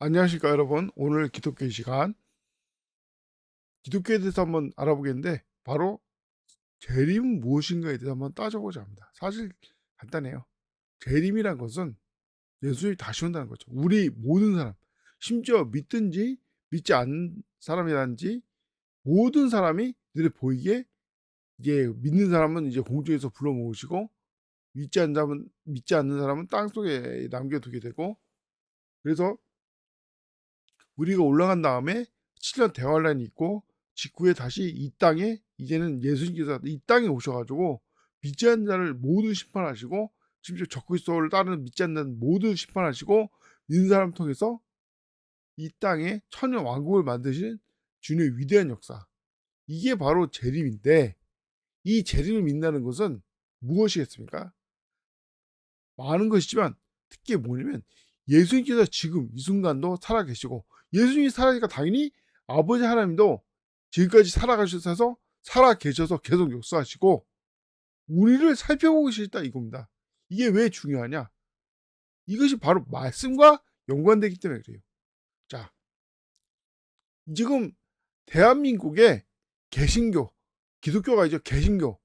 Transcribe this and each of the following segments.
안녕하십니까 여러분. 오늘 기독교 시간 기독교에 대해서 한번 알아보겠는데 바로 재림은 무엇인가에 대해서 한번 따져보자 합니다. 사실 간단해요. 재림이란 것은 예수님이 다시 온다는 거죠. 우리 모든 사람, 심지어 믿든지 믿지 않는 사람이라든지 모든 사람이 눈에 보이게, 이제 믿는 사람은 이제 공중에서 불러 모으시고 믿지 않는 사람은 땅속에 남겨두게 되고, 그래서 우리가 올라간 다음에 7년 대환란이 있고 직후에 다시 이 땅에, 이제는 예수님께서 이 땅에 오셔가지고 믿지 않는 자를 모두 심판하시고, 심지어 적그리스도를 따르는 믿지 않는 모두 심판하시고, 있는 사람 통해서 이 땅에 천년 왕국을 만드시는 주님의 위대한 역사, 이게 바로 재림인데, 이 재림을 믿는다는 것은 무엇이겠습니까? 많은 것이지만 특히 뭐냐면, 예수님께서 지금 이 순간도 살아계시고, 예수님이 살아계시니까 당연히 아버지 하나님도 지금까지 살아가셔서 살아계셔서 계속 역사하시고 우리를 살펴보고 계시다 이겁니다. 이게 왜 중요하냐? 이것이 바로 말씀과 연관되기 때문에 그래요. 자, 지금 대한민국의 개신교, 기독교가 아니죠. 개신교,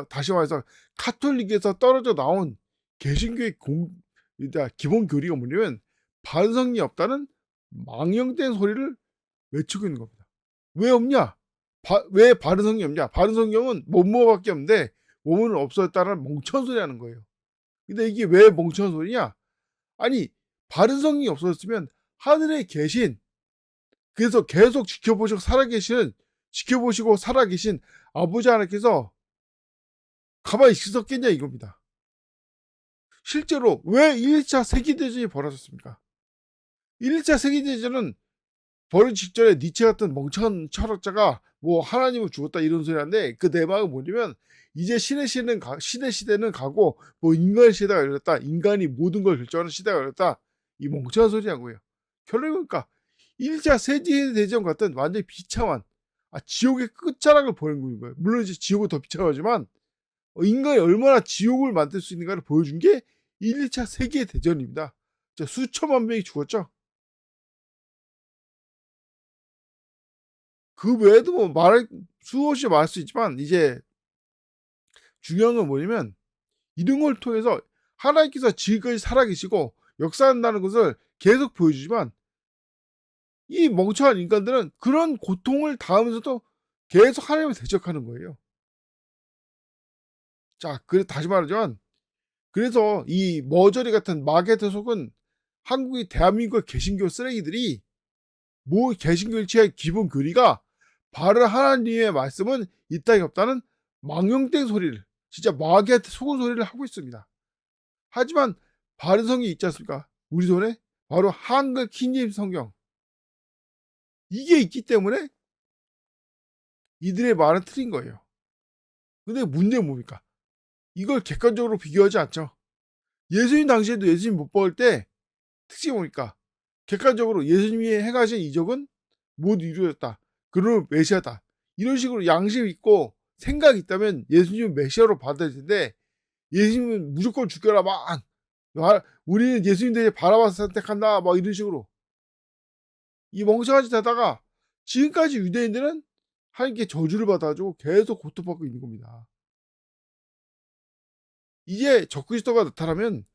다시 말해서 카톨릭에서 떨어져 나온 개신교의 기본 교리가 뭐냐면, 반성이 없다는 망령된 소리를 외치고 있는 겁니다. 왜 없냐? 왜 바른 성경이 없냐? 바른 성경은 뭐뭐밖에 없는데 뭐뭐는 없어졌다는 멍청한 소리 하는 거예요. 근데 이게 왜 멍청한 소리냐? 아니, 바른 성경이 없어졌으면 하늘에 계신, 그래서 계속 지켜보시고 살아계신 아버지 하나님께서 가만히 있었겠냐 이겁니다. 실제로 왜 1차 세계대전이 벌어졌습니까? 1차 세계대전은 벌어지기 직전에 니체 같은 멍청한 철학자가 뭐 하나님은 죽었다 이런 소리 하는데, 그 내막은 뭐냐면, 이제 시대는 가고 뭐 인간의 시대가 열렸다, 인간이 모든 걸 결정하는 시대가 열렸다, 이 멍청한 소리하고요. 결론이 그러니까 1차 세계대전 같은 완전히 비참한, 지옥의 끝자락을 보여준 거예요. 물론 이제 지옥은 더 비참하지만 인간이 얼마나 지옥을 만들 수 있는가를 보여준 게 1차 세계대전입니다. 수천만 명이 죽었죠. 그 외에도 뭐 수없이 말할 수 있지만, 이제 중요한 건 뭐냐면, 이런 걸 통해서 하나님께서 지금까지 살아계시고 역사한다는 것을 계속 보여주지만, 이 멍청한 인간들은 그런 고통을 당하면서도 계속 하나님을 대적하는 거예요. 자, 다시 말하자면, 그래서 이 머저리 같은 마개트 속은 한국의 대한민국의 개신교 쓰레기들이, 개신교 일체의 기본 교리가 바로 하나님의 말씀은 이 땅에 없다는 망령된 소리를, 진짜 마귀한테 속은 소리를 하고 있습니다. 하지만 바른 성경이 있지 않습니까? 우리 손에 바로 한글 킹제임 성경, 이게 있기 때문에 이들의 말은 틀린 거예요. 근데 문제는 뭡니까? 이걸 객관적으로 비교하지 않죠. 예수님 당시에도 예수님 못 박을 때 특징이 뭡니까? 객관적으로 예수님이 행하신 이적은 모두 이루어졌다, 그러면 메시아다, 이런 식으로 양심 있고 생각이 있다면 예수님은 메시아로 받아들일 텐데, 예수님은 무조건 죽여라, 우리는 예수님 대신 바라바스 선택한다, 이런 식으로 이 멍청한 짓 하다가 지금까지 유대인들은 하나님께 저주를 받아가지고 계속 고통받고 있는 겁니다. 이제 적그리스도가 나타나면,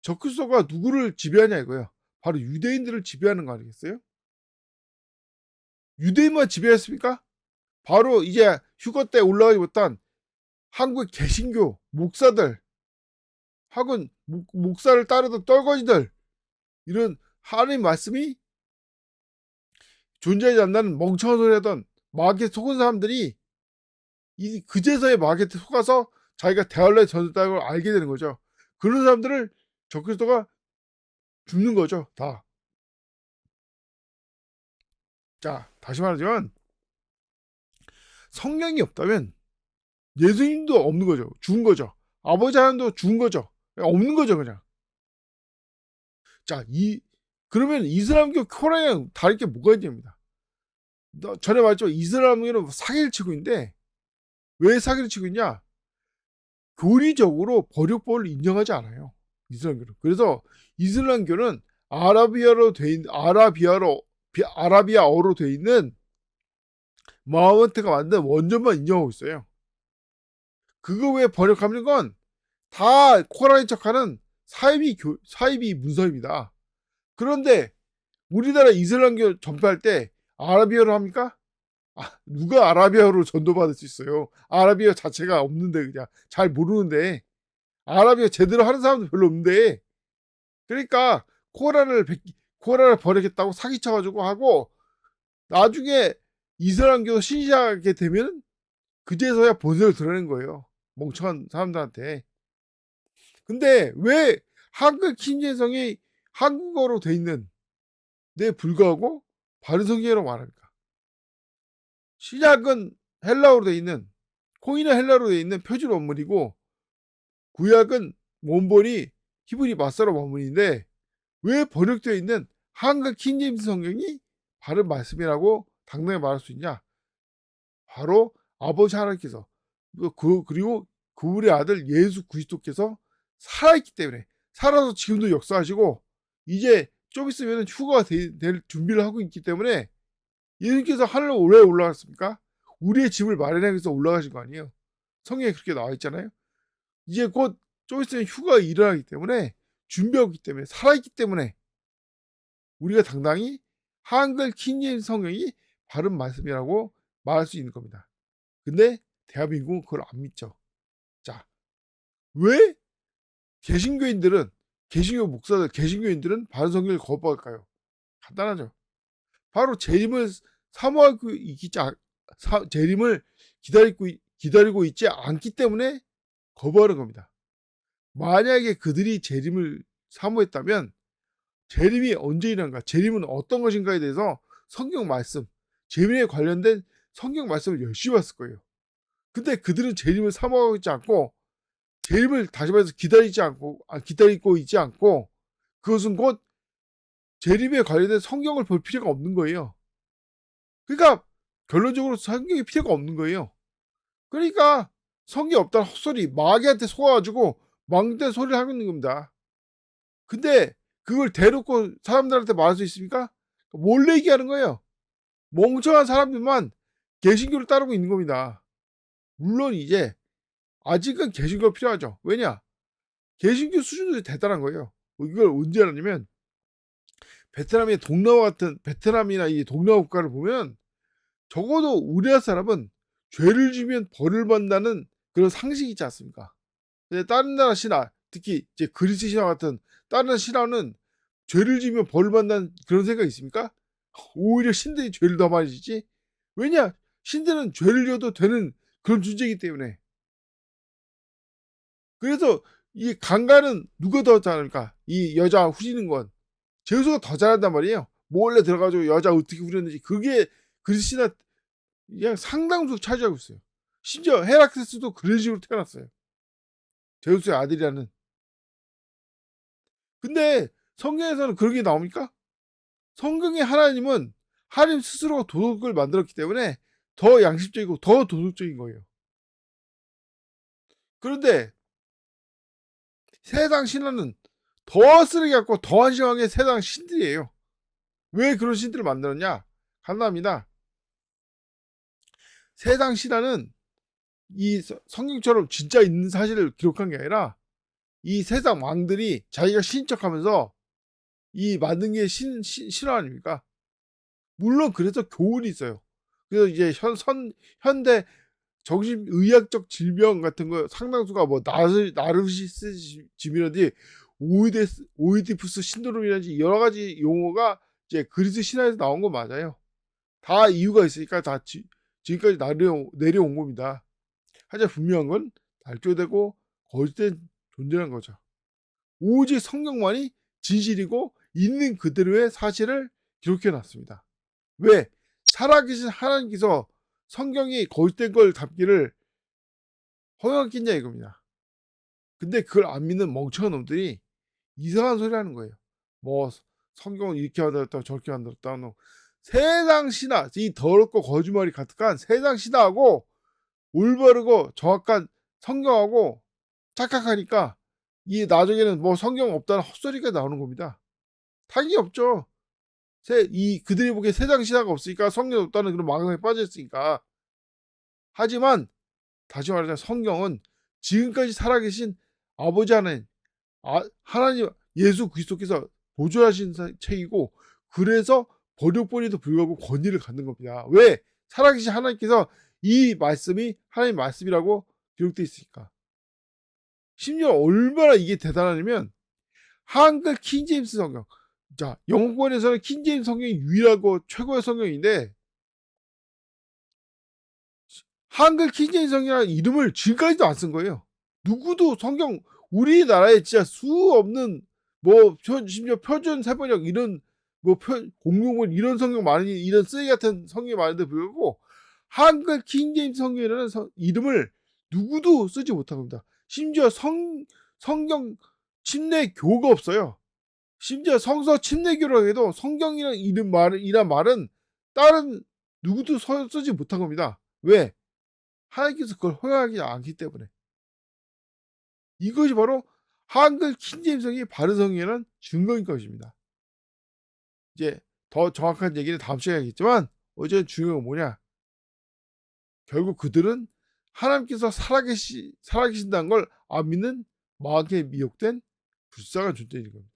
적그리스도가 누구를 지배하냐 이거예요. 바로 유대인들을 지배하는 거 아니겠어요? 유대인만 지배했습니까? 바로 이제 휴거 때 올라가지 못한 한국 개신교 목사들, 혹은 목사를 따르던 떨거지들, 이런 하나님 말씀이 존재하지 않는 멍청한 소리 하던 마귀에 속은 사람들이 그제서야 마귀에 속아서 자기가 대환란에 젖었다는 걸 알게 되는 거죠. 그런 사람들을 적그리스도가 죽는 거죠, 다. 자, 다시 말하자면, 성령이 없다면 예수님도 없는 거죠. 죽은 거죠. 아버지 하나님도 죽은 거죠. 없는 거죠, 그냥. 자, 그러면 이슬람교 코란이랑 다를 게 뭐가 있냐입니다. 전에 말했죠. 이슬람교는 사기를 치고 있는데, 왜 사기를 치고 있냐? 교리적으로 버력법을 인정하지 않아요, 이슬람교는. 그래서 이슬람교는 아라비아어로 돼 있는 마호메트가 만든 원전만 인정하고 있어요. 그거 왜 번역하는 건 다 코란인 척하는 사이비 문서입니다. 그런데 우리나라 이슬람교 전파할 때 아라비아로 합니까? 누가 아라비아로 전도받을 수 있어요? 아라비아 자체가 없는데, 그냥 잘 모르는데. 아라비아 제대로 하는 사람도 별로 없는데. 그러니까 코란을 번역했다고 사기쳐가지고 하고, 나중에 이슬람교 신시하게 되면 그제서야 본색을 드러낸 거예요. 멍청한 사람들한테. 근데 왜 한글 킹제성이 한국어로 돼 있는 데 불구하고 바른 성경이라고 말합니까? 신약은 헬라어로 돼 있는, 코인은 헬라어로 돼 있는 표준 원문이고, 구약은 원본이 히브리 마사로 원문인데, 왜 번역되어 있는 한글 킹제임스 성경이 바른 말씀이라고 당당히 말할 수 있냐? 바로 아버지 하나님께서, 그리고 그분의 아들 예수 그리스도께서 살아있기 때문에, 살아서 지금도 역사하시고 이제 좀 있으면 휴가가 될 준비를 하고 있기 때문에, 예수님께서 하늘로 왜 올라갔습니까? 우리의 집을 마련하기 위해서 올라가신 거 아니에요? 성경에 그렇게 나와 있잖아요. 이제 곧 좀 있으면 휴가가 일어나기 때문에, 준비하고 있기 때문에, 살아있기 때문에 우리가 당당히 한글 킹제임스 성경이 바른 말씀이라고 말할 수 있는 겁니다. 근데 대한민국은 그걸 안 믿죠. 자, 왜 개신교 목사들, 개신교인들은 바른 성경을 거부할까요? 간단하죠. 바로 재림을 사모하고 재림을 기다리고 있지 않기 때문에 거부하는 겁니다. 만약에 그들이 재림을 사모했다면, 재림이 언제 일어난가, 재림은 어떤 것인가에 대해서 성경 말씀, 재림에 관련된 성경 말씀을 열심히 봤을 거예요. 근데 그들은 재림을 사모하고 있지 않고, 재림을 다시 말해서 기다리고 있지 않고, 그것은 곧 재림에 관련된 성경을 볼 필요가 없는 거예요. 그러니까 결론적으로 성경이 필요가 없는 거예요. 그러니까 성경이 없다는 헛소리, 마귀한테 속아가지고 망된 소리를 하고 있는 겁니다. 근데 그걸 대놓고 사람들한테 말할 수 있습니까? 몰래 얘기하는 거예요. 멍청한 사람들만 개신교를 따르고 있는 겁니다. 물론 이제 아직은 개신교가 필요하죠. 왜냐? 개신교 수준도 대단한 거예요. 이걸 언제 알았냐면, 베트남이나 이 동남아 국가를 보면 적어도 우리나라 사람은 죄를 지면 벌을 받는다는 그런 상식이 있지 않습니까? 근데 다른 나라 신화, 특히 이제 그리스 신화 같은 다른 신화는 죄를 지면 벌을 받는다는 그런 생각이 있습니까? 오히려 신들이 죄를 더 많이 지지? 왜냐? 신들은 죄를 지어도 되는 그런 존재이기 때문에. 그래서 이 강간은 누가 더 잘합니까? 이 여자 후지는 건 제우스가 더 잘한단 말이에요. 몰래 들어가지고 여자 어떻게 후렸는지, 그게 그리스 신화 그냥 상당수 차지하고 있어요. 심지어 헤라클레스도 그런 식으로 태어났어요. 제우스의 아들이라는. 근데 성경에서는 그런 게 나옵니까? 성경의 하나님은 하나님 스스로가 도덕을 만들었기 때문에 더 양심적이고 더 도덕적인 거예요. 그런데 세상 신화는 더 쓰레기 같고 더 한심하게 세상 신들이에요. 왜 그런 신들을 만들었냐? 간단합니다. 세상 신화는 이 성경처럼 진짜 있는 사실을 기록한 게 아니라, 이 세상 왕들이 자기가 신척하면서 이 만든 게 신화 아닙니까? 물론 그래서 교훈이 있어요. 그래서 이제 현대 정신의학적 질병 같은 거 상당수가 뭐 나르시시즘이라든지 오이디푸스 신드롬이라든지 여러 가지 용어가 이제 그리스 신화에서 나온 거 맞아요. 다 이유가 있으니까 다 지금까지 내려온 겁니다. 하지만 분명한 건 발표되고 거짓된 존재라는 거죠. 오직 성경만이 진실이고 있는 그대로의 사실을 기록해 놨습니다. 왜? 살아계신 하나님께서 성경이 거짓된 걸 담기를 허용했겠냐 이겁니다. 근데 그걸 안 믿는 멍청한 놈들이 이상한 소리 하는 거예요. 뭐 성경은 이렇게 만들었다 저렇게 만들었다. 세상 신화, 이 더럽고 거짓말이 가득한 세상 신화하고 올바르고 정확한 성경하고 착각하니까 이 나중에는 뭐 성경 없다는 헛소리가 나오는 겁니다. 당연히 없죠. 그들이 보기에 세상 신화가 없으니까 성경이 없다는 그런 망상에 빠졌으니까. 하지만 다시 말하자면 성경은 지금까지 살아계신 아버지 하나님, 하나님 예수 그리스도께서 보존하신 책이고, 그래서 버렸보니도 불구하고 권위를 갖는 겁니다. 왜? 살아계신 하나님께서 이 말씀이 하나님 말씀이라고 기록되어 있으니까. 심지어 얼마나 이게 대단하냐면 한글 킹제임스 성경. 자, 영어권에서는 킹제임스 성경이 유일하고 최고의 성경인데, 한글 킹제임스 성경이라는 이름을 지금까지도 안 쓴 거예요. 누구도 성경, 우리나라에 진짜 수 없는 심지어 표준 세번역 이런 공용문 이런 성경 많이, 이런 쓰레기 같은 성경이 많은데 불구하고 한글 킹제임스 성경이라는 이름을 누구도 쓰지 못한 겁니다. 심지어 성경 침례교가 없어요. 심지어 성서 침례교라고 해도 성경이란 이란 말은 다른 누구도 쓰지 못한 겁니다. 왜? 하나님께서 그걸 허용하지 않기 때문에. 이것이 바로 한글 킹제임스 성경이 바른 성경이라는 증거인 것입니다. 이제 더 정확한 얘기는 다음 시간에 하겠지만, 어제 중요한 건 뭐냐? 결국 그들은 하나님께서 살아계신다는 걸 안 믿는 마귀에 미혹된 불쌍한 존재인 겁니다.